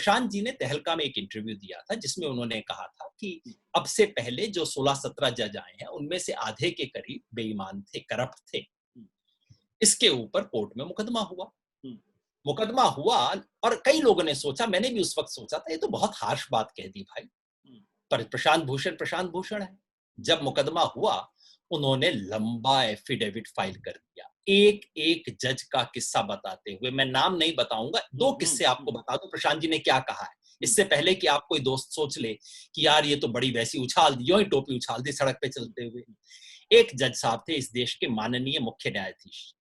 प्रशांत जी ने तहलका में एक इंटरव्यू दिया था जिसमें उन्होंने कहा था कि अब से पहले जो 16-17 जज आए हैं उनमें से आधे के करीब बेईमान थे, करप्ट थे। इसके ऊपर कोर्ट में मुकदमा हुआ। मुकदमा हुआ और कई लोगों ने सोचा, मैंने भी उस वक्त सोचा था, ये तो बहुत हार्श बात कह दी भाई, पर प्रशांत भूषण है। जब मुकदमा हुआ उन्होंने लंबा एफिडेविट फाइल कर दिया, एक एक जज का किस्सा बताते हुए। मैं नाम नहीं बताऊंगा, दो किस्से आपको बता दूं प्रशांत जी ने क्या कहा है, इससे पहले कि आप कोई दोस्त सोच ले कि यार ये तो बड़ी वैसी उछाल दी, यूं ही टोपी उछाल दी सड़क पे चलते हुए। एक जज साहब थे इस देश के माननीय मुख्य न्यायाधीश,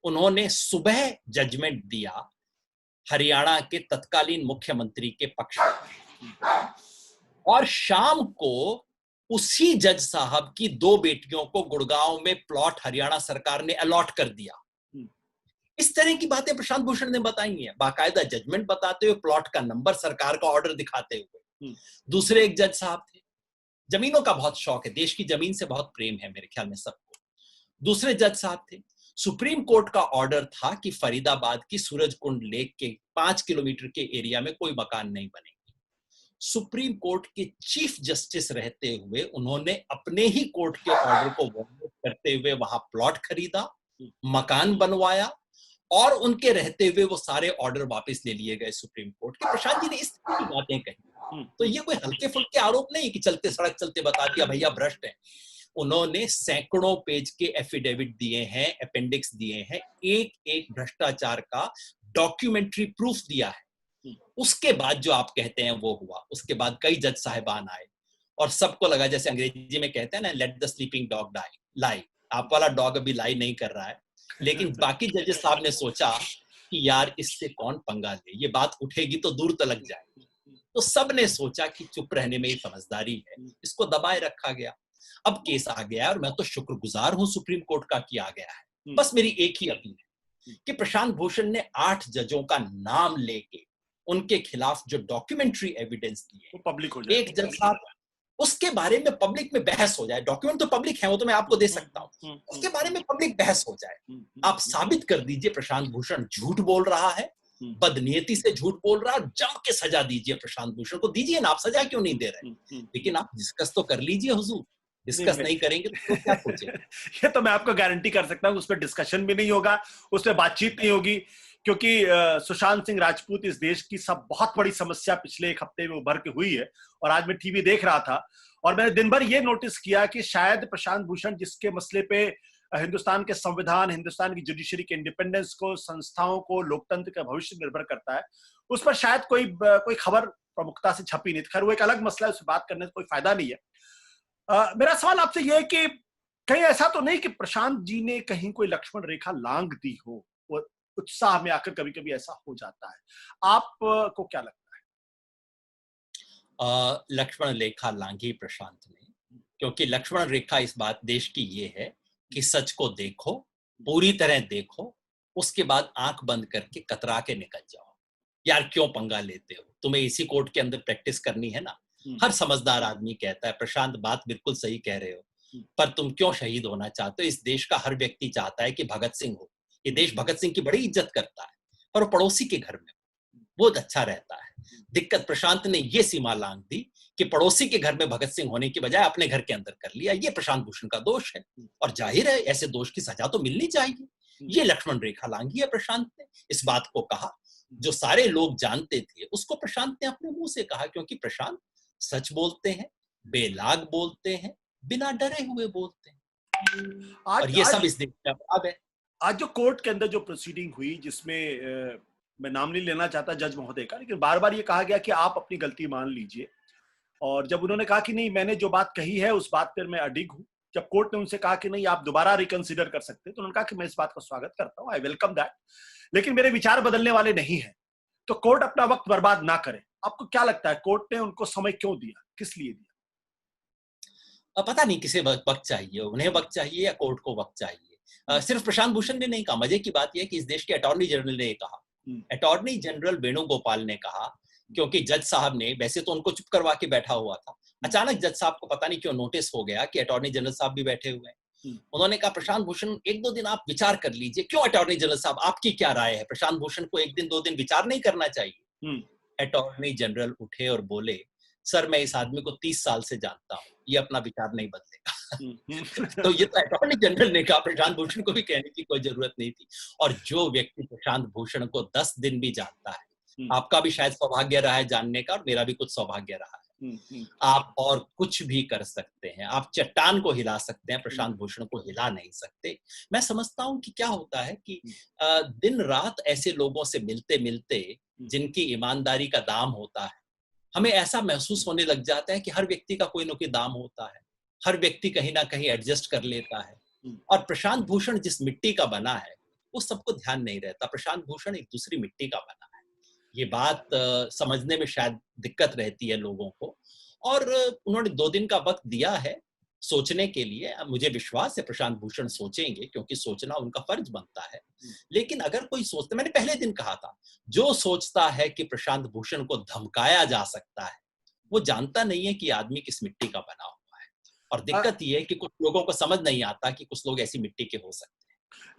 उन्होंने सुबह जजमेंट दिया हरियाणा के तत्कालीन मुख्यमंत्री के पक्ष में, और शाम को उसी जज साहब की दो बेटियों को गुड़गांव में प्लॉट हरियाणा सरकार ने अलॉट कर दिया। इस तरह की बातें प्रशांत भूषण ने बताई हैं, बाकायदा जजमेंट बताते हुए, प्लॉट का नंबर, सरकार का ऑर्डर दिखाते हुए। दूसरे एक जज साहब थे, जमीनों का बहुत शौक है, देश की जमीन से बहुत प्रेम है मेरे ख्याल में सबको। दूसरे जज साहब थे, सुप्रीम कोर्ट का ऑर्डर था कि फरीदाबाद की सूरजकुंड लेक के 5 किलोमीटर के एरिया में कोई मकान नहीं बनेंगे। सुप्रीम कोर्ट के चीफ जस्टिस रहते हुए उन्होंने अपने ही कोर्ट के ऑर्डर को वायलेट करते हुए वहां प्लॉट खरीदा, मकान बनवाया, और उनके रहते हुए वो सारे ऑर्डर वापस ले लिए गए सुप्रीम कोर्ट के। प्रशांत जी ने इस तरह की बातें कही, तो ये कोई हल्के फुल्के आरोप नहीं कि चलते सड़क चलते बता दिया भैया भ्रष्ट है। उन्होंने सैकड़ों पेज के एफिडेविट दिए हैं, अपेंडिक्स दिए हैं, एक एक भ्रष्टाचार का डॉक्यूमेंट्री प्रूफ दिया है। उसके बाद जो आप कहते हैं वो हुआ। उसके बाद कई जज साहिबान आए और सबको लगा, जैसे अंग्रेजी में कहते हैं ना, let the sleeping dog die lie, आप वाला डॉग अभी लाई नहीं कर रहा है, लेकिन बाकी जजेस साहब ने सोचा कि यार इससे कौन पंगा ले, ये बात उठेगी तो दूर तलक जाएगी। तो सब ने सोचा कि चुप रहने में ही समझदारी है, इसको दबाए रखा गया। अब केस आ गया और मैं तो शुक्रगुजार हूं सुप्रीम कोर्ट का कि आ गया है। बस मेरी एक ही अपील है कि प्रशांत भूषण ने 8 जजों का नाम लेके उनके खिलाफ जो डॉक्यूमेंट्री एविडेंस दिए वो पब्लिक हो जाए। एक जज साहब उसके बारे में पब्लिक में बहस हो जाए। डॉक्यूमेंट तो पब्लिक है, वो तो मैं आपको दे सकता हूं, उसके बारे में पब्लिक बहस हो जाए। आप साबित कर दीजिए प्रशांत भूषण झूठ बोल रहा है, बदनीयती से झूठ बोल रहा है, जम के सजा दीजिए प्रशांत भूषण को। दीजिए ना, आप सजा क्यों नहीं दे रहे, लेकिन आप डिस्कस तो कर लीजिए हुजूर। डिस्कस नहीं करेंगे तो क्या सोचेंगे? ये तो मैं आपको गारंटी कर सकता हूं, उस पर डिस्कशन भी नहीं होगा, उस पर बातचीत नहीं होगी, क्योंकि सुशांत सिंह राजपूत इस देश की सब बहुत बड़ी समस्या पिछले एक हफ्ते में उभर के हुई है। और आज मैं टीवी देख रहा था और मैंने दिन भर ये नोटिस किया कि शायद प्रशांत भूषण, जिसके मसले पे हिंदुस्तान के संविधान, हिंदुस्तान की जुडिशरी के इंडिपेंडेंस को, संस्थाओं को, लोकतंत्र का भविष्य निर्भर करता है, उस पर शायद कोई खबर प्रमुखता से छपी नहीं। खैर वो एक अलग मसला है, उस पर बात करने से कोई फायदा नहीं है। मेरा सवाल आपसे यह है कि कहीं ऐसा तो नहीं कि प्रशांत जी ने कहीं कोई लक्ष्मण रेखा लांघ दी हो, वो उत्साह में आकर कभी कभी ऐसा हो जाता है, आपको क्या लगता है? लक्ष्मण रेखा लांघी प्रशांत ने, क्योंकि लक्ष्मण रेखा इस बात देश की ये है कि सच को देखो, पूरी तरह देखो, उसके बाद आंख बंद करके कतरा के निकल जाओ। यार क्यों पंगा लेते हो, तुम्हें इसी कोर्ट के अंदर प्रैक्टिस करनी है ना। हर समझदार आदमी कहता है प्रशांत बात बिल्कुल सही कह रहे हो, पर तुम क्यों शहीद होना चाहते हो? इस देश का हर व्यक्ति चाहता है कि भगत सिंह हो। ये देश भगत सिंह की बड़ी इज्जत करता है, पर वो पड़ोसी के घर में बहुत अच्छा रहता है। दिक्कत प्रशांत ने ये सीमा लांघ दी कि पड़ोसी के घर में भगत सिंह होने की बजाय अपने घर के अंदर कर लिया। ये प्रशांत भूषण का दोष है और जाहिर है ऐसे दोष की सजा तो मिलनी चाहिए। ये लक्ष्मण रेखा लांघी है प्रशांत ने, इस बात को कहा जो सारे लोग जानते थे, उसको प्रशांत ने अपने मुंह से कहा, क्योंकि प्रशांत सच बोलते हैं, बेलाग बोलते हैं, बिना डरे हुए बोलते हैं, और ये सब इस देश का अपराध है। आज जो कोर्ट के अंदर जो प्रोसीडिंग हुई, जिसमें मैं नाम नहीं लेना चाहता जज महोदय का, लेकिन बार बार ये कहा गया कि आप अपनी गलती मान लीजिए, और जब उन्होंने कहा कि नहीं मैंने जो बात कही है उस बात पर मैं अडिग हूं, जब कोर्ट ने उनसे कहा कि नहीं आप दोबारा रिकंसिडर कर सकते हैं, तो उन्होंने कहा कि मैं इस बात का स्वागत करता हूं, आई वेलकम दैट, लेकिन मेरे विचार बदलने वाले नहीं है, तो कोर्ट अपना वक्त बर्बाद ना करे। आपको क्या लगता है कोर्ट ने उनको समय क्यों दिया, किस लिए दिया? पता नहीं किसे वक्त चाहिए, उन्हें वक्त चाहिए या कोर्ट को वक्त चाहिए। सिर्फ प्रशांत भूषण ने नहीं कहा, मजे की बात यह है कि इस देश के अटॉर्नी जनरल ने कहा, अटॉर्नी जनरल वेणुगोपाल ने कहा, क्योंकि जज साहब ने वैसे तो उनको चुप करवा के बैठा हुआ था, अचानक जज साहब को पता नहीं क्यों नोटिस हो गया कि अटॉर्नी जनरल साहब भी बैठे हुए हैं। उन्होंने कहा प्रशांत भूषण 1-2 दिन आप विचार कर लीजिए। क्यों अटॉर्नी जनरल साहब, आपकी क्या राय है? प्रशांत भूषण को 1 दिन 2 दिन विचार नहीं करना चाहिए? अटॉर्नी जनरल उठे और बोले, सर मैं इस आदमी को 30 साल से जानता हूँ, ये अपना विचार नहीं बदलेगा। तो ये तो अटॉर्नी जनरल ने कहा, प्रशांत भूषण को भी कहने की कोई जरूरत नहीं थी। और जो व्यक्ति प्रशांत भूषण को 10 दिन भी जानता है, आपका भी शायद सौभाग्य रहा है जानने का, और मेरा भी कुछ सौभाग्य रहा है। आप और कुछ भी कर सकते हैं, आप चट्टान को हिला सकते हैं, प्रशांत भूषण को हिला नहीं सकते। मैं समझता हूं कि क्या होता है कि दिन रात ऐसे लोगों से मिलते मिलते, जिनकी ईमानदारी का दाम होता है, हमें ऐसा महसूस होने लग जाता है कि हर व्यक्ति का कोई ना कोई दाम होता है, हर व्यक्ति कहीं ना कहीं एडजस्ट कर लेता है। और प्रशांत भूषण जिस मिट्टी का बना है, वो सबको ध्यान नहीं रहता। प्रशांत भूषण एक दूसरी मिट्टी का बना है। ये बात समझने में शायद दिक्कत रहती है लोगों को। और उन्होंने 2 दिन का वक्त दिया है सोचने के लिए। मुझे विश्वास है प्रशांत भूषण सोचेंगे, क्योंकि सोचना उनका फर्ज बनता है। लेकिन अगर कोई सोचता, मैंने पहले दिन कहा था, जो सोचता है कि प्रशांत भूषण को धमकाया जा सकता है, वो जानता नहीं है कि आदमी किस मिट्टी का बना हुआ है। और दिक्कत ये है कि कुछ लोगों को समझ नहीं आता कि कुछ लोग ऐसी मिट्टी के हो सकते हैं।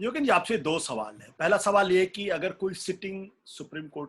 योगेन जी, आपसे 2 सवाल है। पहला सवाल ये कि अगर कोई सिटिंग सुप्रीम कोर्ट का